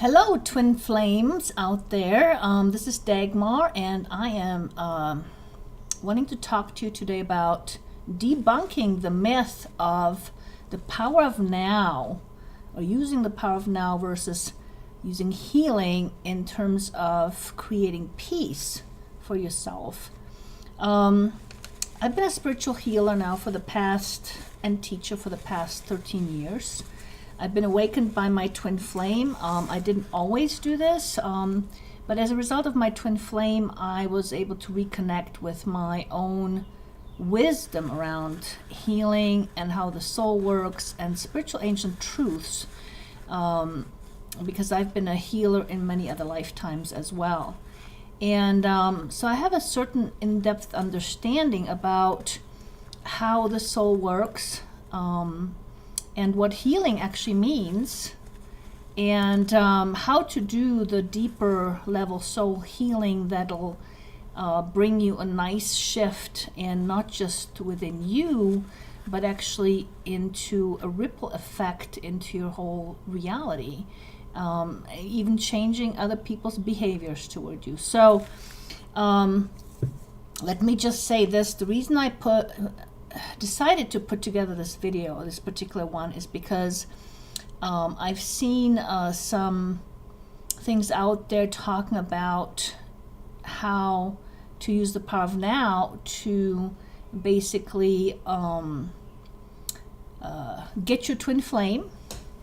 Hello, twin flames out there. This is Dagmar, and I am wanting to talk to you today about debunking the myth of the power of now, or using the power of now versus using healing in terms of creating peace for yourself. I've been a spiritual healer now for the past, and teacher for the past 13 years. I've been awakened by my twin flame. I didn't always do this, but as a result of my twin flame, I was able to reconnect with my own wisdom around healing and how the soul works and spiritual ancient truths, because I've been a healer in many other lifetimes as well. And so I have a certain in-depth understanding about how the soul works, and what healing actually means, and how to do the deeper level soul healing that'll bring you a nice shift, and not just within you, but actually into a ripple effect into your whole reality, even changing other people's behaviors toward you. So let me just say this. The reason I decided to put together this video, this particular one, is because I've seen some things out there talking about how to use the power of now to basically get your twin flame,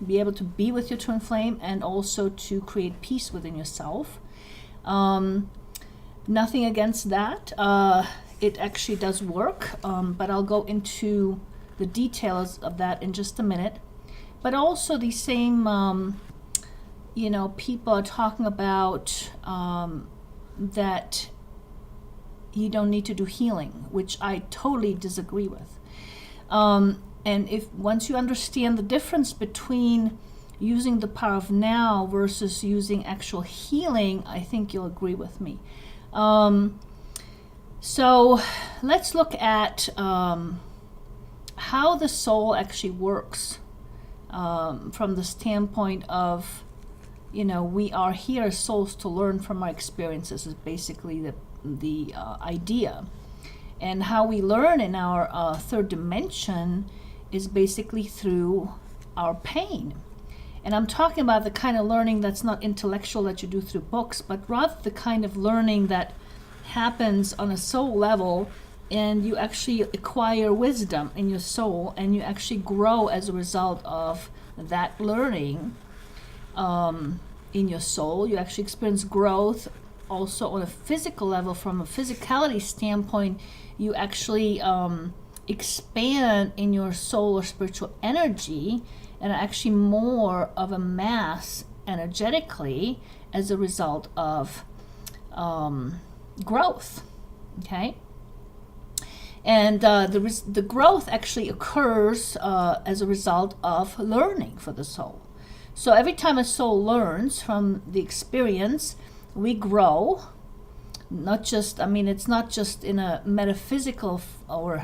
be able to be with your twin flame, and also to create peace within yourself. Nothing against that. It actually does work, but I'll go into the details of that in just a minute. But also the same, people are talking about that you don't need to do healing, which I totally disagree with. And if once you understand the difference between using the power of now versus using actual healing, I think you'll agree with me. So let's look at how the soul actually works, from the standpoint of, we are here as souls to learn from our experiences, is basically the idea. And how we learn in our third dimension is basically through our pain. And I'm talking about the kind of learning that's not intellectual that you do through books, but rather the kind of learning that happens on a soul level, and you actually acquire wisdom in your soul, and you actually grow as a result of that learning in your soul. You actually experience growth also on a physical level. From a physicality standpoint, you actually expand in your soul or spiritual energy, and are actually more of a mass energetically as a result of growth. Okay, and the growth actually occurs as a result of learning for the soul. So every time a soul learns from the experience, we grow. Not just, it's not just in a metaphysical or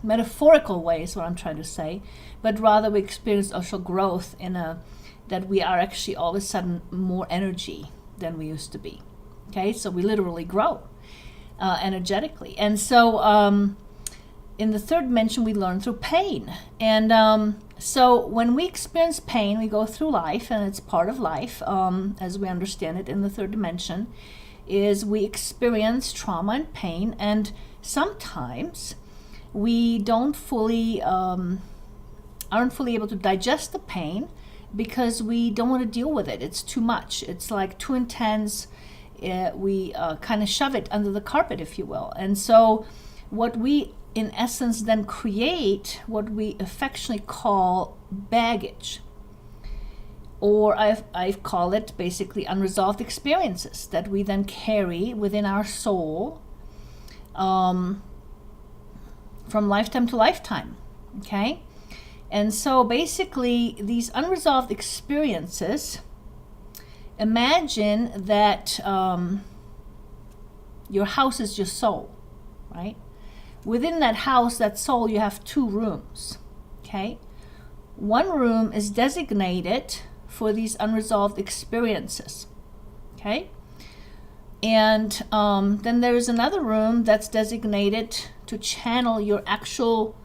metaphorical way is what I'm trying to say, but rather we experience also growth that we are actually all of a sudden more energy than we used to be. Okay, so we literally grow energetically. And so in the third dimension, we learn through pain. And so when we experience pain, we go through life, and it's part of life, as we understand it in the third dimension, is we experience trauma and pain, and sometimes we don't fully, aren't fully able to digest the pain because we don't want to deal with it. It's too much. It's like too intense. We kind of shove it under the carpet, if you will. And so what we in essence then create, what we affectionately call baggage, or I've called it basically unresolved experiences that we then carry within our soul from lifetime to lifetime. Okay, and so basically these unresolved experiences, imagine that your house is your soul, right? Within that house, that soul, you have two rooms. Okay, one room is designated for these unresolved experiences. Okay? And then there is another room that's designated to channel your actual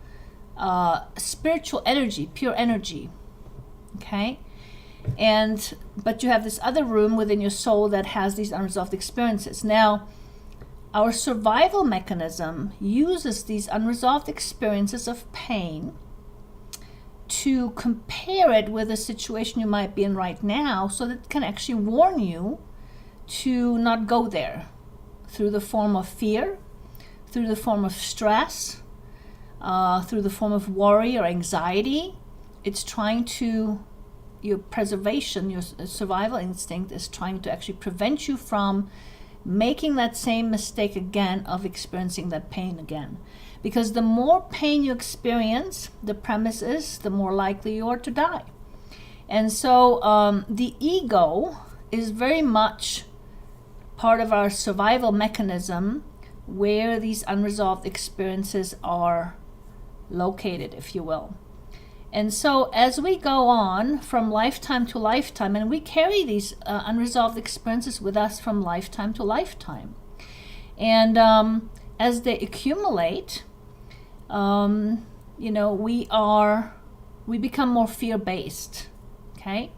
spiritual energy, pure energy. Okay? But you have this other room within your soul that has these unresolved experiences. Now, our survival mechanism uses these unresolved experiences of pain to compare it with a situation you might be in right now, so that it can actually warn you to not go there, through the form of fear, through the form of stress, through the form of worry or anxiety. It's trying to, your preservation, your survival instinct is trying to actually prevent you from making that same mistake again of experiencing that pain again. Because the more pain you experience, the premise is, the more likely you are to die. And so the ego is very much part of our survival mechanism, where these unresolved experiences are located, if you will. And so as we go on from lifetime to lifetime, and we carry these unresolved experiences with us from lifetime to lifetime, and as they accumulate, we become more fear-based, okay?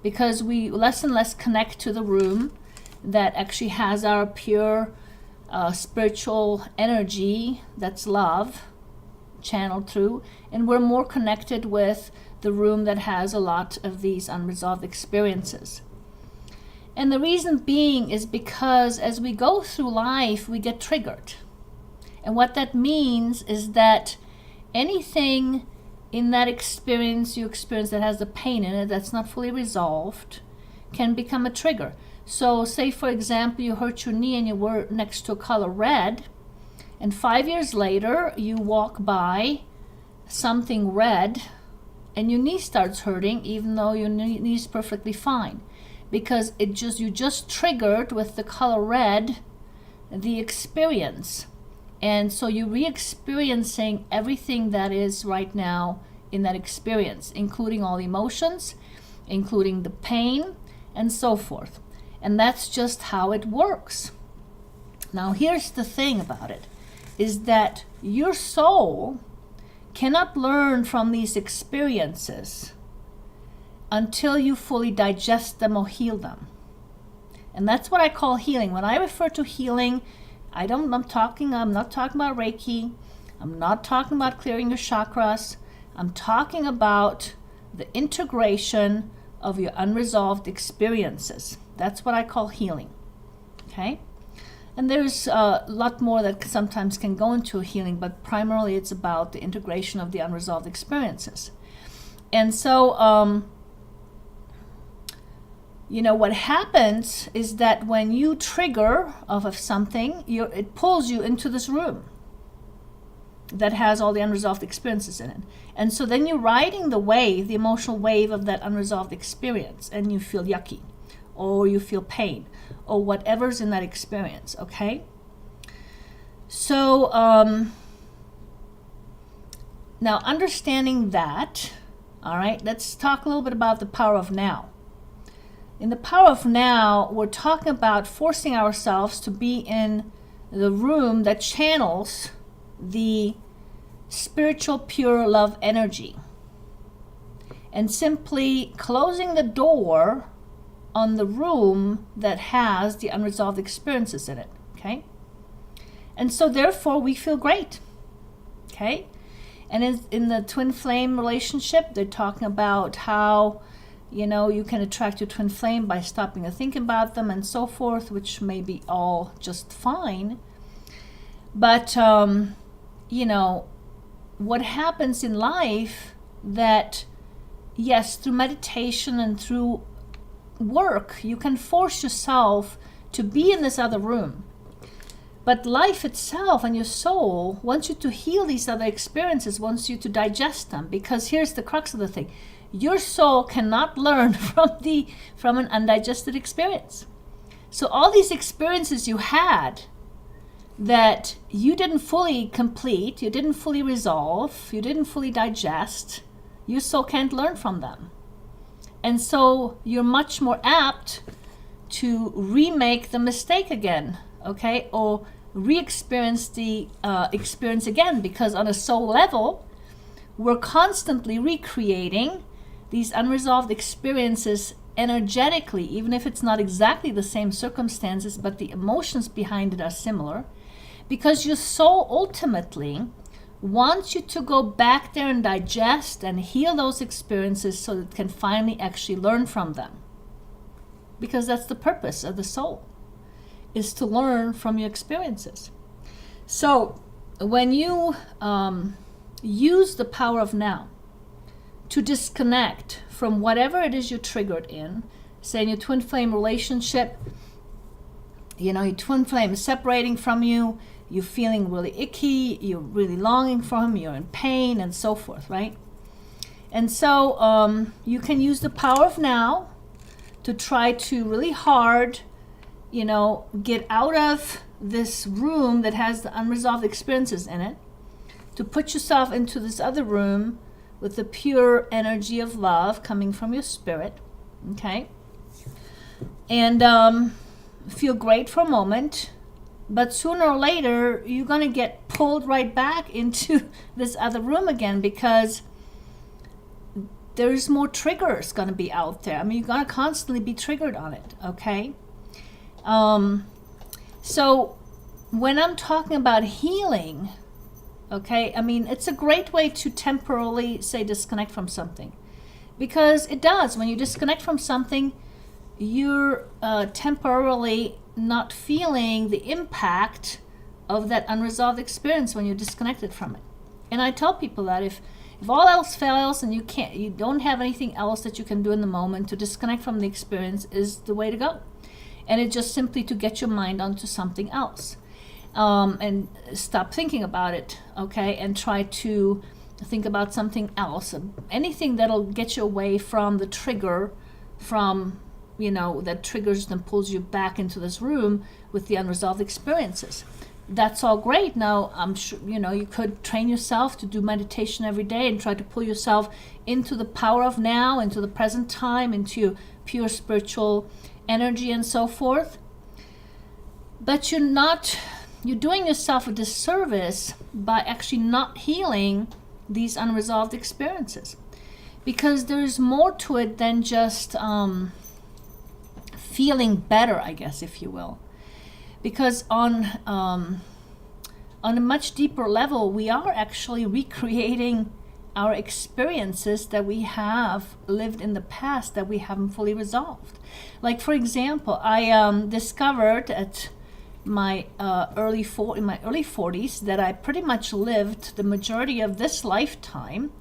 Because we less and less connect to the room that actually has our pure spiritual energy, that's love, channeled through, and we're more connected with the room that has a lot of these unresolved experiences. And the reason being is because as we go through life, we get triggered. And what that means is that anything in that experience you experience that has the pain in it, that's not fully resolved, can become a trigger. So say, for example, you hurt your knee and you were next to a color red, and 5 years later you walk by something red and your knee starts hurting, even though your knee is perfectly fine, because you just triggered with the color red the experience. And so you're re-experiencing everything that is right now in that experience, including all the emotions, including the pain, and so forth. And that's just how it works. Now, here's the thing about it, is that your soul cannot learn from these experiences until you fully digest them or heal them. And that's what I call healing. When I refer to healing, I'm not talking about Reiki. I'm not talking about clearing your chakras. I'm talking about the integration of your unresolved experiences. That's what I call healing. Okay? And there's a lot more that sometimes can go into healing, but primarily it's about the integration of the unresolved experiences. And so, what happens is that when you trigger off of something, it pulls you into this room that has all the unresolved experiences in it. And so then you're riding the wave, the emotional wave of that unresolved experience, and you feel yucky, or you feel pain, or whatever's in that experience, okay? So now understanding that, all right, let's talk a little bit about the power of now. In the power of now, we're talking about forcing ourselves to be in the room that channels the spiritual pure love energy, and simply closing the door on the room that has the unresolved experiences in it, okay? And so therefore we feel great, okay? And in the twin flame relationship, they're talking about how you can attract your twin flame by stopping to think about them and so forth, which may be all just fine. But, what happens in life that, yes, through meditation and through work, you can force yourself to be in this other room. But life itself and your soul wants you to heal these other experiences, wants you to digest them, because here's the crux of the thing. Your soul cannot learn from an undigested experience. So all these experiences you had that you didn't fully complete, you didn't fully resolve, you didn't fully digest, your soul can't learn from them. And so you're much more apt to remake the mistake again, okay, or re-experience the experience again, because on a soul level, we're constantly recreating these unresolved experiences energetically, even if it's not exactly the same circumstances, but the emotions behind it are similar, because your soul ultimately wants you to go back there and digest and heal those experiences so that it can finally actually learn from them. Because that's the purpose of the soul, is to learn from your experiences. So when you use the power of now to disconnect from whatever it is you're triggered in, say in your twin flame relationship, your twin flame is separating from you, you're feeling really icky, you're really longing for him, you're in pain, and so forth, right? And so you can use the power of now to try to really hard, get out of this room that has the unresolved experiences in it, to put yourself into this other room with the pure energy of love coming from your spirit, okay? And feel great for a moment, but sooner or later, you're going to get pulled right back into this other room again, because there's more triggers going to be out there. I mean, you're going to constantly be triggered on it, okay? So when I'm talking about healing, okay, I mean, it's a great way to temporarily, say, disconnect from something. Because it does. When you disconnect from something, you're temporarily not feeling the impact of that unresolved experience when you're disconnected from it. And I tell people that if all else fails and you don't have anything else that you can do in the moment, to disconnect from the experience is the way to go. And it's just simply to get your mind onto something else. And stop thinking about it, okay? And try to think about something else. Anything that'll get you away from the trigger, that triggers and pulls you back into this room with the unresolved experiences. That's all great. Now, I'm sure, you could train yourself to do meditation every day and try to pull yourself into the power of now, into the present time, into pure spiritual energy and so forth. But you're doing yourself a disservice by actually not healing these unresolved experiences. Because there's more to it than just feeling better, I guess, if you will. Because on a much deeper level, we are actually recreating our experiences that we have lived in the past that we haven't fully resolved. Like, for example, I discovered at my early 40s that I pretty much lived the majority of this lifetime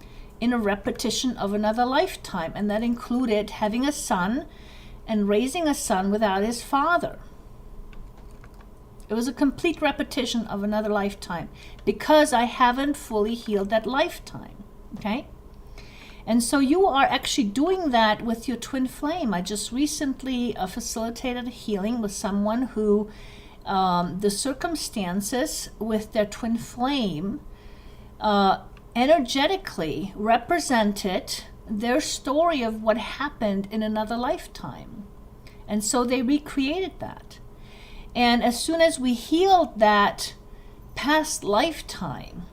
in a repetition of another lifetime, and that included having a son and raising a son without his father. It was a complete repetition of another lifetime because I haven't fully healed that lifetime, okay? And so you are actually doing that with your twin flame. I just recently facilitated a healing with someone who the circumstances with their twin flame energetically represented their story of what happened in another lifetime. And so they recreated that. And as soon as we healed that past lifetime,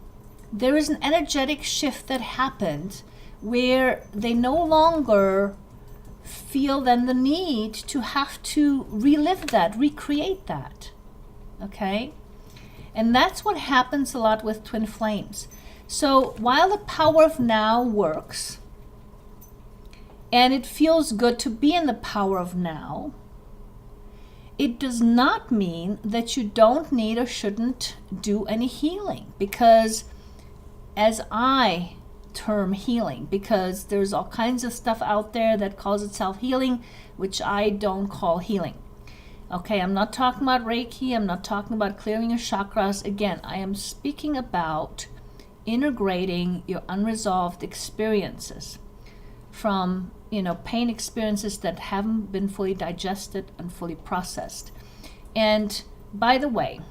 there is an energetic shift that happened where they no longer feel then the need to have to relive that, recreate that. Okay? And that's what happens a lot with twin flames. So while the power of now works, and it feels good to be in the power of now, it does not mean that you don't need or shouldn't do any healing. Because as I term healing, because there's all kinds of stuff out there that calls itself healing, which I don't call healing. Okay, I'm not talking about Reiki, I'm not talking about clearing your chakras. Again, I am speaking about integrating your unresolved experiences from, pain experiences that haven't been fully digested and fully processed. And by the way,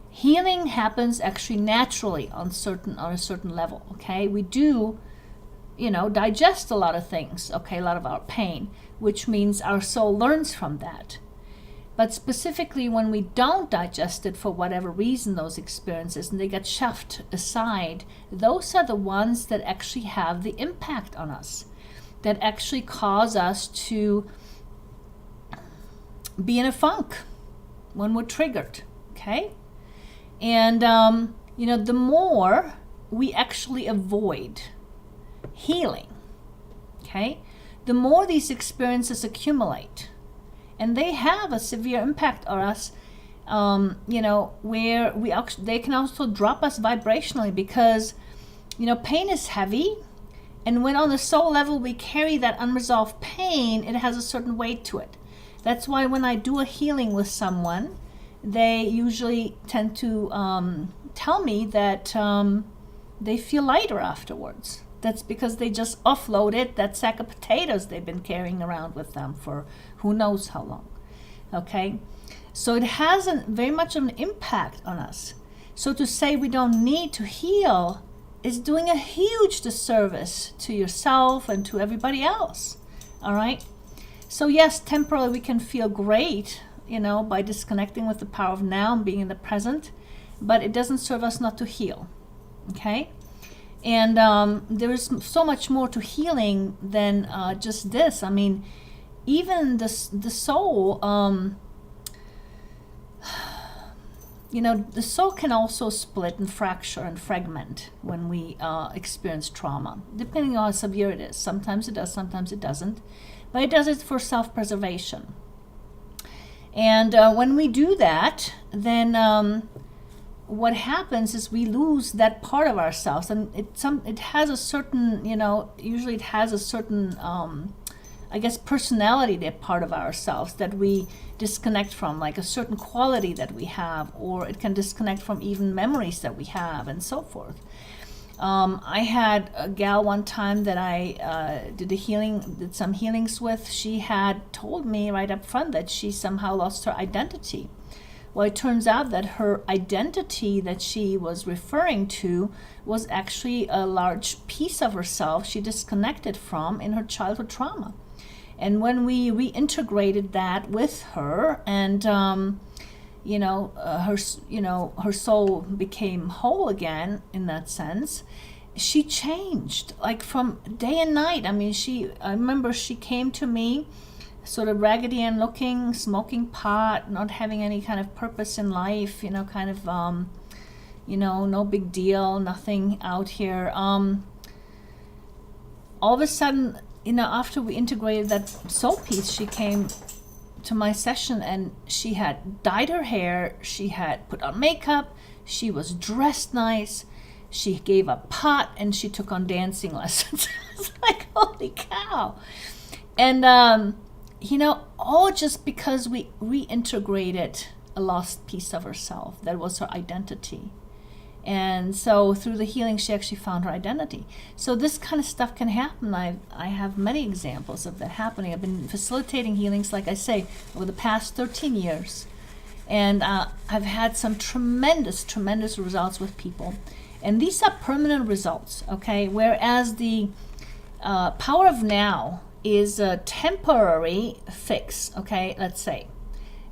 healing happens actually naturally on a certain level, okay? We do, digest a lot of things, okay, a lot of our pain, which means our soul learns from that. But specifically when we don't digest it for whatever reason, those experiences, and they get shoved aside, those are the ones that actually have the impact on us, that actually cause us to be in a funk when we're triggered, okay? And, the more we actually avoid healing, okay, the more these experiences accumulate. And they have a severe impact on us, where they can also drop us vibrationally because, pain is heavy. And when on the soul level we carry that unresolved pain, it has a certain weight to it. That's why when I do a healing with someone, they usually tend to tell me that they feel lighter afterwards. That's because they just offloaded that sack of potatoes they've been carrying around with them for who knows how long. Okay? So it has very much of an impact on us. So to say we don't need to heal is doing a huge disservice to yourself and to everybody else. All right? So yes, temporarily we can feel great, by disconnecting with the power of now and being in the present, but it doesn't serve us not to heal. Okay? And there is so much more to healing than just this. I mean, even the soul, the soul can also split and fracture and fragment when we experience trauma, depending on how severe it is. Sometimes it does, sometimes it doesn't. But it does it for self-preservation. And when we do that, then what happens is we lose that part of ourselves, and it has a certain, usually it has a certain, personality, that part of ourselves that we disconnect from, like a certain quality that we have, or it can disconnect from even memories that we have, and so forth. I had a gal one time that I did some healings with. She had told me right up front that she somehow lost her identity. Well, it turns out that her identity that she was referring to was actually a large piece of herself she disconnected from in her childhood trauma. And when we reintegrated that with her, and her soul became whole again in that sense, she changed like from day and night. I mean, I remember she came to me sort of Raggedy Ann looking, smoking pot, not having any kind of purpose in life, no big deal, nothing out here. All of a sudden, after we integrated that soul piece, she came to my session and she had dyed her hair, she had put on makeup, she was dressed nice, she gave up pot, and she took on dancing lessons. It's like, holy cow. And all just because we reintegrated a lost piece of herself that was her identity. And so through the healing, she actually found her identity. So this kind of stuff can happen. I have many examples of that happening. I've been facilitating healings, like I say, over the past 13 years. And I've had some tremendous, tremendous results with people. And these are permanent results, okay? Whereas the power of now is a temporary fix, okay? Let's say.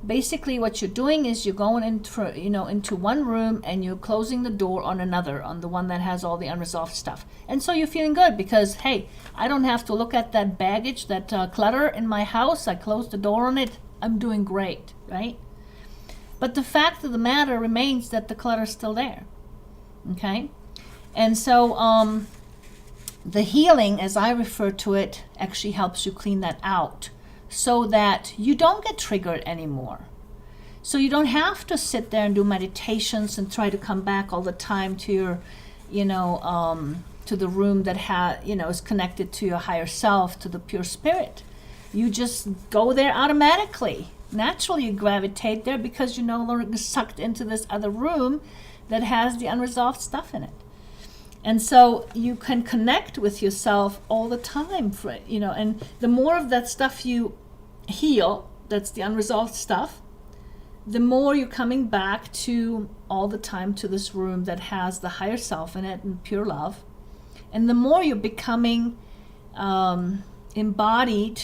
Basically what you're doing is you're going into one room and you're closing the door on another, on the one that has all the unresolved stuff. And so you're feeling good because, hey, I don't have to look at that baggage, that clutter in my house. I closed the door on it. I'm doing great, right? But the fact of the matter remains that the clutter's still there, okay? And so the healing, as I refer to it, actually helps you clean that out, so that you don't get triggered anymore. So you don't have to sit there and do meditations and try to come back all the time to your, to the room that is connected to your higher self, to the pure spirit. You just go there automatically. Naturally you gravitate there because you're no longer sucked into this other room that has the unresolved stuff in it. And so you can connect with yourself all the time, and the more of that stuff you heal, that's the unresolved stuff, the more you're coming back to all the time to this room that has the higher self in it and pure love. And the more you're becoming embodied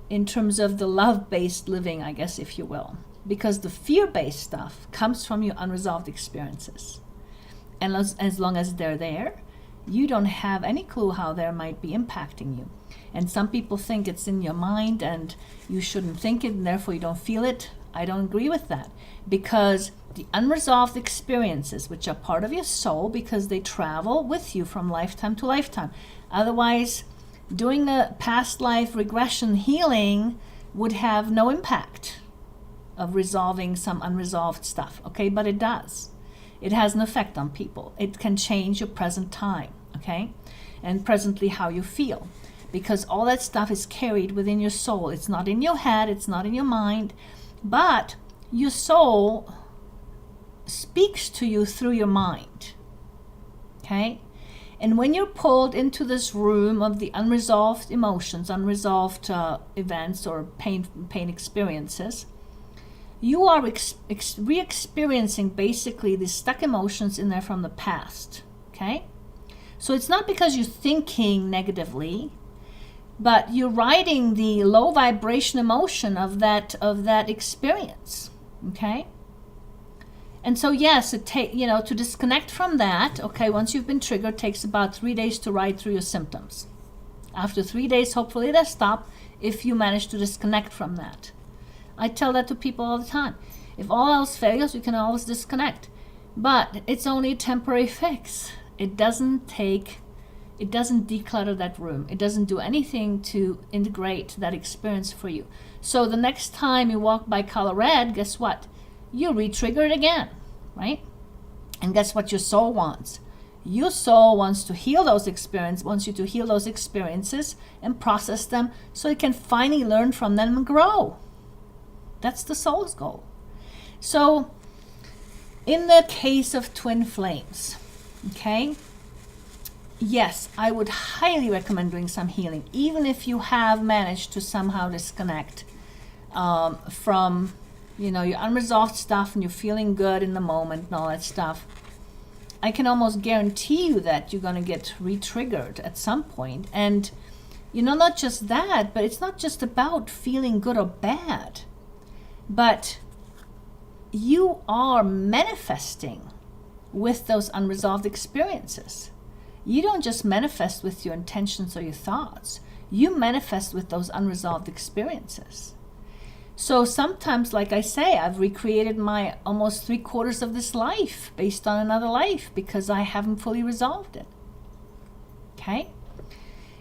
in terms of the love-based living, I guess, if you will. Because the fear-based stuff comes from your unresolved experiences. And as long as they're there, you don't have any clue how they might be impacting you. And some people think it's in your mind and you shouldn't think it and therefore you don't feel it. I don't agree with that, because the unresolved experiences, which are part of your soul because they travel with you from lifetime to lifetime. Otherwise, doing a past life regression healing would have no impact of resolving some unresolved stuff, okay? But it does. It has an effect on people. It can change your present time, okay? And presently how you feel. Because all that stuff is carried within your soul. It's not in your head, it's not in your mind, but your soul speaks to you through your mind, okay? And when you're pulled into this room of the unresolved emotions, unresolved events or pain experiences, you are re-experiencing basically the stuck emotions in there from the past, okay? So it's not because you're thinking negatively, but you're riding the low vibration emotion of that experience, okay? And so yes, to disconnect from that, okay, once you've been triggered, takes about 3 days to ride through your symptoms. After 3 days, hopefully they'll stop if you manage to disconnect from that. I tell that to people all the time. If all else fails, you can always disconnect. But it's only a temporary fix. It doesn't declutter that room. It doesn't do anything to integrate that experience for you. So the next time you walk by color red, guess what? You re-trigger it again, right? And guess what your soul wants? Your soul wants you to heal those experiences and process them so it can finally learn from them and grow. That's the soul's goal. So in the case of twin flames, okay, yes, I would highly recommend doing some healing, even if you have managed to somehow disconnect from, your unresolved stuff and you're feeling good in the moment and all that stuff. I can almost guarantee you that you're going to get re-triggered at some point. And, not just that, but it's not just about feeling good or bad, but you are manifesting with those unresolved experiences. You don't just manifest with your intentions or your thoughts. You manifest with those unresolved experiences. So sometimes, like I say, I've recreated my almost 3/4 of this life based on another life because I haven't fully resolved it. Okay?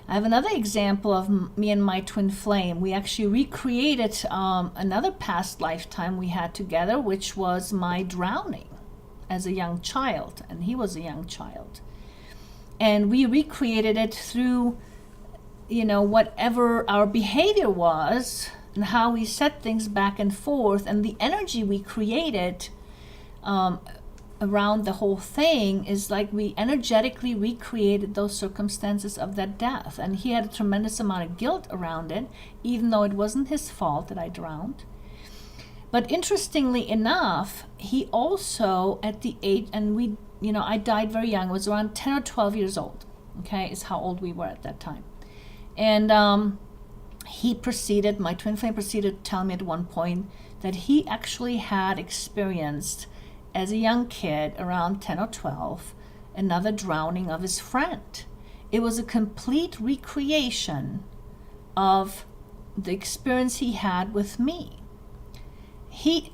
I have another example of me and my twin flame. We actually recreated another past lifetime we had together, which was my drowning as a young child, and he was a young child. And we recreated it through, whatever our behavior was and how we set things back and forth, and the energy we created around the whole thing is like we energetically recreated those circumstances of that death. And he had a tremendous amount of guilt around it, even though it wasn't his fault that I drowned. But interestingly enough, he also at the age, and I died very young. I was around 10 or 12 years old, okay, is how old we were at that time. And my twin flame proceeded to tell me at one point that he actually had experienced, as a young kid, around 10 or 12, another drowning of his friend. It was a complete recreation of the experience he had with me.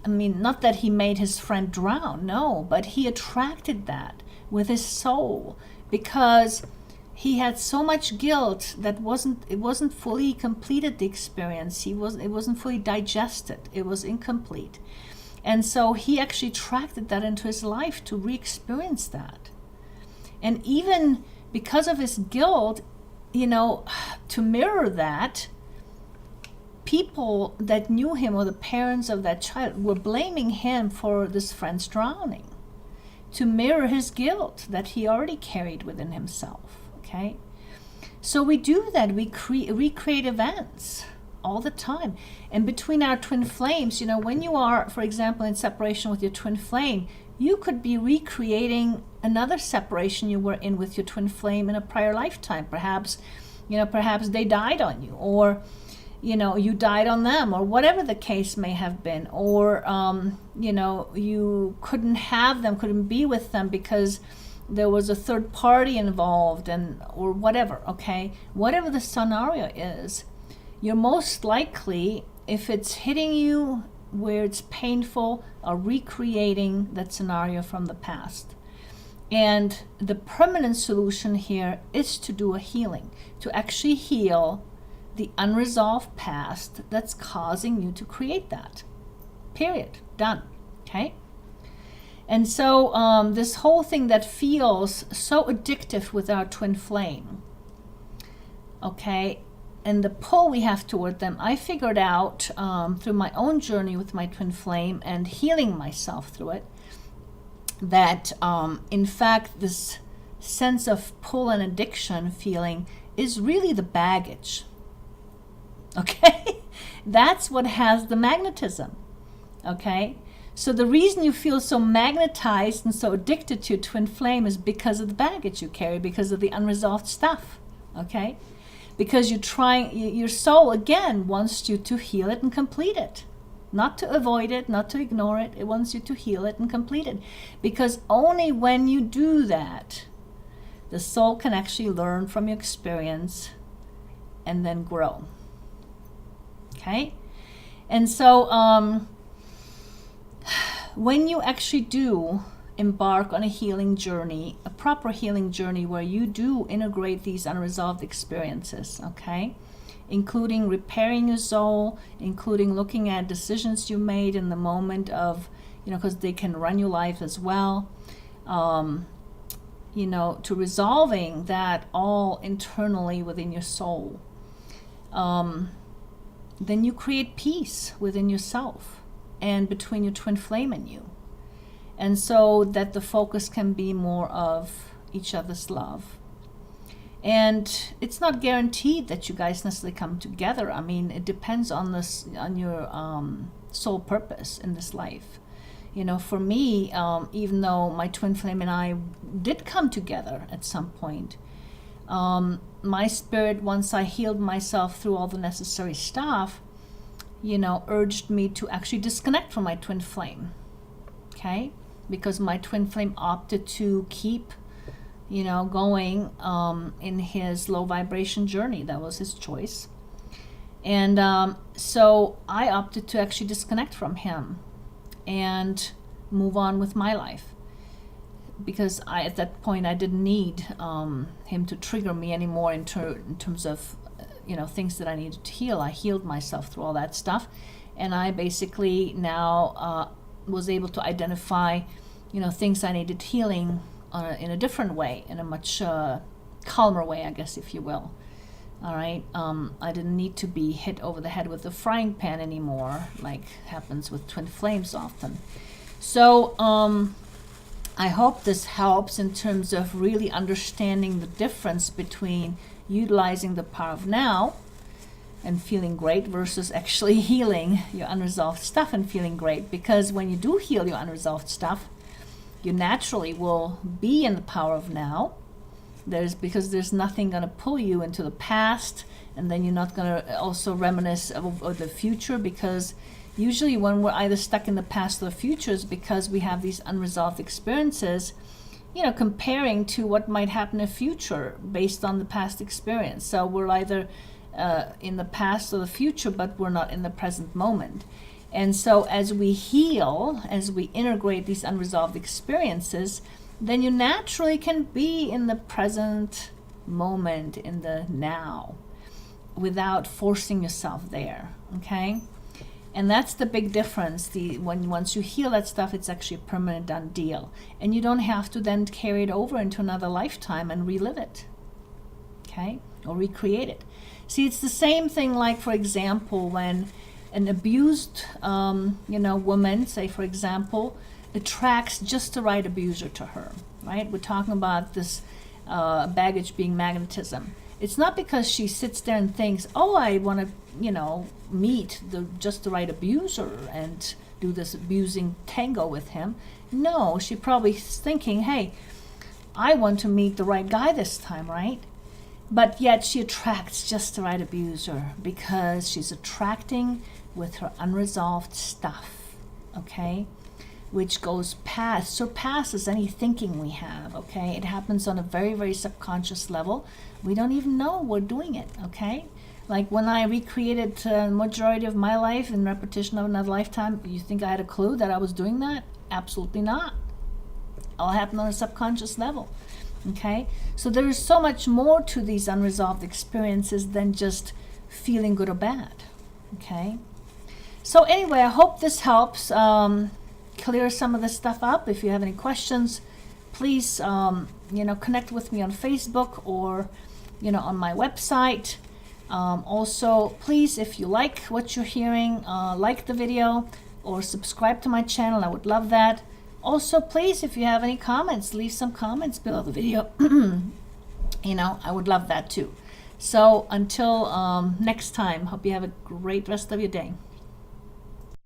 Not that he made his friend drown, no, but he attracted that with his soul because he had so much guilt that it wasn't fully completed, the experience. It wasn't fully digested. It was incomplete. And so he actually attracted that into his life to re-experience that. And even because of his guilt, to mirror that, people that knew him or the parents of that child were blaming him for this friend's drowning to mirror his guilt that he already carried within himself. Okay? So we do that. We recreate events all the time. And between our twin flames, when you are, for example, in separation with your twin flame, you could be recreating another separation you were in with your twin flame in a prior lifetime. Perhaps Perhaps they died on you, or you died on them, or whatever the case may have been, or you couldn't be with them because there was a third party involved, or whatever. Okay, whatever the scenario is, you're most likely, if it's hitting you where it's painful, are recreating that scenario from the past. And the permanent solution here is to do a healing, to actually heal the unresolved past that's causing you to create that. Period. Done. Okay? And so this whole thing that feels so addictive with our twin flame, okay, and the pull we have toward them, I figured out through my own journey with my twin flame and healing myself through it, that in fact this sense of pull and addiction feeling is really the baggage. Okay? That's what has the magnetism. Okay? So the reason you feel so magnetized and so addicted to your twin flame is because of the baggage you carry, because of the unresolved stuff. Okay? Because your soul, again, wants you to heal it and complete it. Not to avoid it, not to ignore it. It wants you to heal it and complete it. Because only when you do that, the soul can actually learn from your experience and then grow. Okay? And so when you actually do embark on a healing journey, a proper healing journey where you do integrate these unresolved experiences, okay? Including repairing your soul, including looking at decisions you made in the moment of, because they can run your life as well, to resolving that all internally within your soul. Then you create peace within yourself and between your twin flame and you. And so that the focus can be more of each other's love. And it's not guaranteed that you guys necessarily come together. I mean, it depends on your soul purpose in this life. For me, even though my twin flame and I did come together at some point, my spirit, once I healed myself through all the necessary stuff, urged me to actually disconnect from my twin flame. Okay? Because my twin flame opted to keep, going in his low vibration journey. That was his choice. And so I opted to actually disconnect from him and move on with my life. Because at that point, I didn't need him to trigger me anymore in terms of, things that I needed to heal. I healed myself through all that stuff. And I basically now was able to identify, things I needed healing in a different way, in a much calmer way, I guess, if you will. All right. I didn't need to be hit over the head with a frying pan anymore, like happens with twin flames often. So I hope this helps in terms of really understanding the difference between utilizing the power of now and feeling great versus actually healing your unresolved stuff and feeling great. Because when you do heal your unresolved stuff, you naturally will be in the power of now. Because there's nothing going to pull you into the past, and then you're not going to also reminisce of the future, because usually when we're either stuck in the past or the future is because we have these unresolved experiences, comparing to what might happen in the future based on the past experience. So we're either in the past or the future, but we're not in the present moment. And so as we heal, as we integrate these unresolved experiences, then you naturally can be in the present moment, in the now, without forcing yourself there, okay? And that's the big difference. Once you heal that stuff, it's actually a permanent done deal. And you don't have to then carry it over into another lifetime and relive it, okay? Or recreate it. See, it's the same thing like, for example, when an abused woman, say, for example, attracts just the right abuser to her, right? We're talking about this baggage being magnetism. It's not because she sits there and thinks, oh, I want to, meet just the right abuser and do this abusing tango with him. No, she probably is thinking, hey, I want to meet the right guy this time, right? But yet she attracts just the right abuser because she's attracting with her unresolved stuff, okay? Which goes past, surpasses any thinking we have, okay? It happens on a very, very subconscious level. We don't even know we're doing it, okay? Like when I recreated the majority of my life in repetition of another lifetime, you think I had a clue that I was doing that? Absolutely not. All happened on a subconscious level, okay? So there is so much more to these unresolved experiences than just feeling good or bad, okay? So anyway, I hope this helps clear some of this stuff up. If you have any questions, please, connect with me on Facebook or, on my website. Also, please, if you like what you're hearing, like the video or subscribe to my channel. I would love that. Also, please, if you have any comments, leave some comments below the video. I would love that too. So until next time, hope you have a great rest of your day.